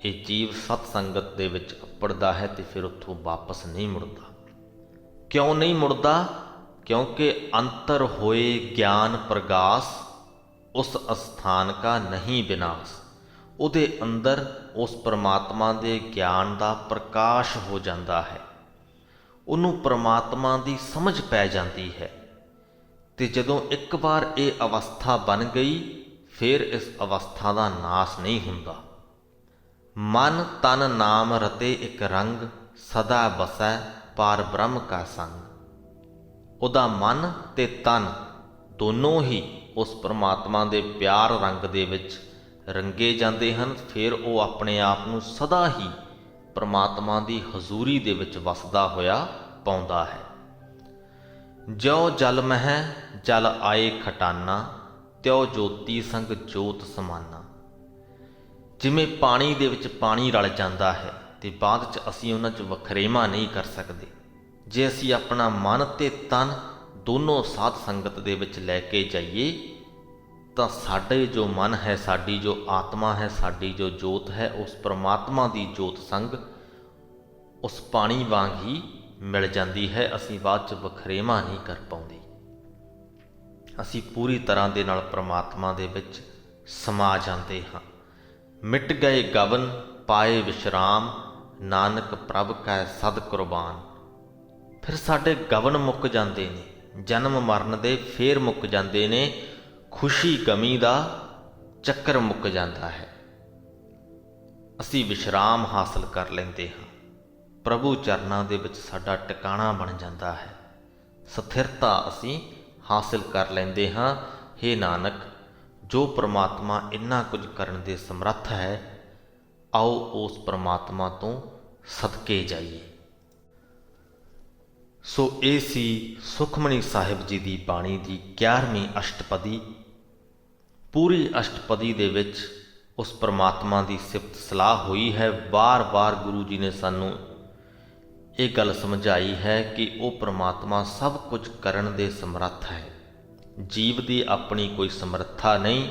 ਇਹ ਜੀਵ ਸਤ ਸੰਗਤ ਦੇ ਵਿੱਚ ਅੱਪੜਦਾ ਹੈ ਤੇ ਫਿਰ ਉੱਥੋਂ ਵਾਪਸ ਨਹੀਂ ਮੁੜਦਾ। ਕਿਉਂ ਨਹੀਂ ਮੁੜਦਾ? ਕਿਉਂਕਿ ਅੰਤਰ ਹੋਏ ਗਿਆਨ ਪ੍ਰਗਾਸ, ਉਸ ਅਸਥਾਨ ਕਾ ਨਹੀਂ ਵਿਨਾਸ਼। ਉਹਦੇ ਅੰਦਰ ਉਸ ਪਰਮਾਤਮਾ ਦੇ ਗਿਆਨ ਦਾ ਪ੍ਰਕਾਸ਼ ਹੋ ਜਾਂਦਾ ਹੈ, ਉਹਨੂੰ ਪਰਮਾਤਮਾ ਦੀ ਸਮਝ ਪੈ ਜਾਂਦੀ ਹੈ। ਤੇ ਜਦੋਂ ਇੱਕ ਵਾਰ ਇਹ ਅਵਸਥਾ ਬਣ ਗਈ, ਫਿਰ ਇਸ ਅਵਸਥਾ ਦਾ ਨਾਸ ਨਹੀਂ ਹੁੰਦਾ। ਮਨ ਤਨ ਨਾਮ ਰਤੇ ਇੱਕ ਰੰਗ, ਸਦਾ ਬਸੈ ਪਾਰ ਬ੍ਰਹਮ ਕਾ ਸੰਗ। ਉਹਦਾ ਮਨ ਤੇ ਤਨ ਦੋਨੋਂ ਹੀ ਉਸ ਪਰਮਾਤਮਾ ਦੇ ਪਿਆਰ ਰੰਗ ਦੇ ਵਿੱਚ ਰੰਗੇ ਜਾਂਦੇ ਹਨ। ਫਿਰ ਉਹ ਆਪਣੇ ਆਪ ਨੂੰ ਸਦਾ ਹੀ ਪਰਮਾਤਮਾ ਦੀ ਹਜ਼ੂਰੀ ਦੇ ਵਿੱਚ ਵਸਦਾ ਹੋਇਆ ਪਾਉਂਦਾ ਹੈ। ਜਿਉ ਜਲ ਮਹਿ ਜਲ ਆਏ ਖਟਾਨਾ, ਤਿਉ ਜੋਤੀ ਸੰਗ ਜੋਤ ਸਮਾਨਾ। ਜਿਵੇਂ ਪਾਣੀ ਦੇ ਵਿੱਚ ਪਾਣੀ ਰਲ ਜਾਂਦਾ ਹੈ ਤੇ ਬਾਅਦ 'ਚ ਅਸੀਂ ਉਹਨਾਂ 'ਚ ਵਖਰੇਵਾਂ ਨਹੀਂ ਕਰ ਸਕਦੇ। ਜੇ ਅਸੀਂ ਆਪਣਾ ਮਨ ਤੇ ਤਨ ਦੋਨੋਂ ਸਾਧ ਸੰਗਤ ਦੇ ਵਿੱਚ ਲੈ ਕੇ ਜਾਈਏ ਤਾਂ ਸਾਡੇ ਜੋ ਮਨ ਹੈ, ਸਾਡੀ ਜੋ ਆਤਮਾ ਹੈ, ਸਾਡੀ ਜੋ ਜੋਤ ਹੈ, ਉਸ ਪਰਮਾਤਮਾ ਦੀ ਜੋਤ ਸੰਗ ਉਸ ਪਾਣੀ ਵਾਂਗ ਹੀ ਮਿਲ ਜਾਂਦੀ ਹੈ। ਅਸੀਂ ਬਾਅਦ 'ਚ ਵਖਰੇਵਾਂ ਨਹੀਂ ਕਰ ਪਾਉਂਦੇ। ਅਸੀਂ ਪੂਰੀ ਤਰ੍ਹਾਂ ਦੇ ਨਾਲ ਪਰਮਾਤਮਾ ਦੇ ਵਿੱਚ ਸਮਾ ਜਾਂਦੇ ਹਾਂ। ਮਿਟ ਗਏ ਗਵਨ ਪਾਏ ਵਿਸ਼ਰਾਮ, ਨਾਨਕ ਪ੍ਰਭ ਕੈ ਸਦ ਕੁਰਬਾਨ। ਫਿਰ ਸਾਡੇ ਗਵਨ ਮੁੱਕ ਜਾਂਦੇ ਨੇ, ਜਨਮ ਮਰਨ ਦੇ ਫੇਰ ਮੁੱਕ ਜਾਂਦੇ ਨੇ, ਖੁਸ਼ੀ ਗਮੀ ਦਾ ਚੱਕਰ ਮੁੱਕ ਜਾਂਦਾ ਹੈ। ਅਸੀਂ ਵਿਸ਼ਰਾਮ ਹਾਸਲ ਕਰ ਲੈਂਦੇ ਹਾਂ, ਪ੍ਰਭੂ ਚਰਨਾਂ ਦੇ ਵਿੱਚ ਸਾਡਾ ਟਿਕਾਣਾ ਬਣ ਜਾਂਦਾ ਹੈ, ਸਥਿਰਤਾ ਅਸੀਂ ਹਾਸਲ ਕਰ ਲੈਂਦੇ ਹਾਂ। ਹੇ ਨਾਨਕ, ਜੋ ਪ੍ਰਮਾਤਮਾ ਇੰਨਾ ਕੁਝ ਕਰਨ ਦੇ ਸਮਰੱਥ ਹੈ, ਆਓ ਉਸ ਪ੍ਰਮਾਤਮਾ ਤੋਂ ਸਦਕੇ ਜਾਈਏ। ਸੋ ਇਹ ਸੀ ਸੁਖਮਨੀ ਸਾਹਿਬ ਜੀ ਦੀ ਬਾਣੀ ਦੀ 11ਵੀਂ ਅਸ਼ਟਪਦੀ। ਪੂਰੀ ਅਸ਼ਟਪਦੀ ਦੇ ਵਿੱਚ ਉਸ ਪ੍ਰਮਾਤਮਾ ਦੀ ਸਿਫਤ ਸਲਾਹ ਹੋਈ ਹੈ। ਵਾਰ-ਵਾਰ ਗੁਰੂ ਜੀ ਨੇ ਸਾਨੂੰ ਇਹ ਗੱਲ ਸਮਝਾਈ ਹੈ ਕਿ ਉਹ ਪ੍ਰਮਾਤਮਾ ਸਭ ਕੁਝ ਕਰਨ ਦੇ ਸਮਰੱਥ ਹੈ। ਜੀਵ ਦੀ ਆਪਣੀ ਕੋਈ ਸਮਰੱਥਾ ਨਹੀਂ।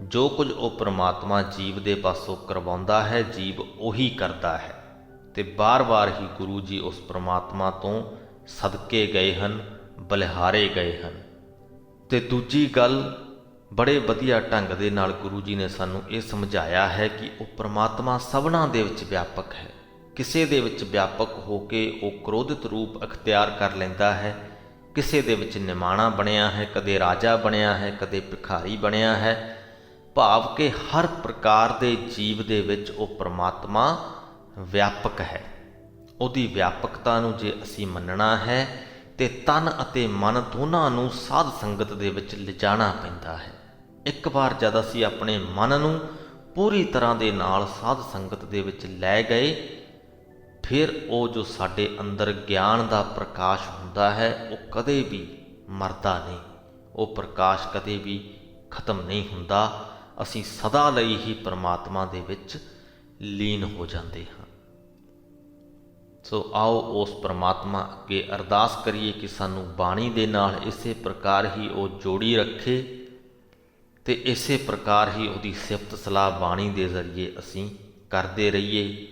ਜੋ ਕੁਝ ਉਹ ਪ੍ਰਮਾਤਮਾ ਜੀਵ ਦੇ ਪਾਸੋਂ ਕਰਵਾਉਂਦਾ ਹੈ, ਜੀਵ ਉਹੀ ਕਰਦਾ ਹੈ। ਤੇ ਬਾਰ-ਬਾਰ ਹੀ ਗੁਰੂ ਜੀ ਉਸ ਪ੍ਰਮਾਤਮਾ ਤੋਂ ਸਦਕੇ ਗਏ ਹਨ, ਬਲਿਹਾਰੇ ਗਏ ਹਨ। ਤੇ ਦੂਜੀ ਗੱਲ, ਬੜੇ ਵਧੀਆ ਢੰਗ ਦੇ ਨਾਲ ਗੁਰੂ ਜੀ ਨੇ ਸਾਨੂੰ ਇਹ ਸਮਝਾਇਆ ਹੈ ਕਿ ਉਹ ਪ੍ਰਮਾਤਮਾ ਸਭਨਾਂ ਦੇ ਵਿੱਚ ਵਿਆਪਕ ਹੈ। ਕਿਸੇ ਦੇ ਵਿੱਚ ਵਿਆਪਕ ਹੋ ਕੇ ਉਹ ਕ੍ਰੋਧਿਤ ਰੂਪ ਅਖਤਿਆਰ ਕਰ ਲੈਂਦਾ ਹੈ, ਕਿਸੇ ਦੇ ਵਿੱਚ ਨਿਮਾਣਾ ਬਣਿਆ ਹੈ, ਕਦੇ ਰਾਜਾ ਬਣਿਆ ਹੈ, ਕਦੇ ਭਿਖਾਰੀ ਬਣਿਆ ਹੈ। ਭਾਵ ਕਿ ਹਰ ਪ੍ਰਕਾਰ ਦੇ ਜੀਵ ਦੇ ਵਿੱਚ ਉਹ ਪ੍ਰਮਾਤਮਾ ਵਿਆਪਕ ਹੈ। ਉਹਦੀ ਵਿਆਪਕਤਾ ਨੂੰ ਜੇ ਅਸੀਂ ਮੰਨਣਾ ਹੈ ਤੇ ਤਨ ਅਤੇ ਮਨ ਦੋਨਾਂ ਨੂੰ ਸਾਧ ਸੰਗਤ ਦੇ ਵਿੱਚ ਲਿਜਾਣਾ ਪੈਂਦਾ ਹੈ। ਇੱਕ ਵਾਰ ਜਦ ਅਸੀਂ ਆਪਣੇ ਮਨ ਨੂੰ ਪੂਰੀ ਤਰ੍ਹਾਂ ਦੇ ਨਾਲ ਸਾਧ ਸੰਗਤ ਦੇ ਵਿੱਚ ਲੈ ਗਏ, ਫਿਰ ਉਹ ਜੋ ਸਾਡੇ ਅੰਦਰ ਗਿਆਨ ਦਾ ਪ੍ਰਕਾਸ਼ ਹੁੰਦਾ ਹੈ ਉਹ ਕਦੇ ਵੀ ਮਰਦਾ ਨਹੀਂ। ਉਹ ਪ੍ਰਕਾਸ਼ ਕਦੇ ਵੀ ਖਤਮ ਨਹੀਂ ਹੁੰਦਾ। ਅਸੀਂ ਸਦਾ ਲਈ ਹੀ ਪਰਮਾਤਮਾ ਦੇ ਵਿੱਚ ਲੀਨ ਹੋ ਜਾਂਦੇ ਹਾਂ। ਸੋ ਆਓ ਉਸ ਪਰਮਾਤਮਾ ਅੱਗੇ ਅਰਦਾਸ ਕਰੀਏ ਕਿ ਸਾਨੂੰ ਬਾਣੀ ਦੇ ਨਾਲ ਇਸੇ ਪ੍ਰਕਾਰ ਹੀ ਉਹ ਜੋੜੀ ਰੱਖੇ ਤੇ ਇਸੇ ਪ੍ਰਕਾਰ ਹੀ ਉਹਦੀ ਸਿਫਤ ਸਲਾਹ ਬਾਣੀ ਦੇ ਜ਼ਰੀਏ ਅਸੀਂ ਕਰਦੇ ਰਹੀਏ।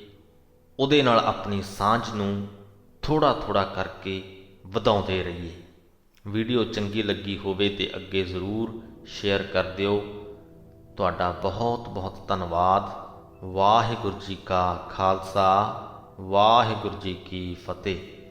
ਉਹਦੇ ਨਾਲ ਆਪਣੀ ਸਾਂਝ ਨੂੰ ਥੋੜ੍ਹਾ ਥੋੜ੍ਹਾ ਕਰਕੇ ਵਧਾਉਂਦੇ ਰਹੀਏ। ਵੀਡੀਓ ਚੰਗੀ ਲੱਗੀ ਹੋਵੇ ਤੇ ਅੱਗੇ ਜ਼ਰੂਰ ਸ਼ੇਅਰ ਕਰ ਦਿਓ। ਤੁਹਾਡਾ ਬਹੁਤ ਬਹੁਤ ਧੰਨਵਾਦ। ਵਾਹਿਗੁਰੂ ਜੀ ਕਾ ਖਾਲਸਾ, ਵਾਹਿਗੁਰੂ ਜੀ ਕੀ ਫਤਿਹ।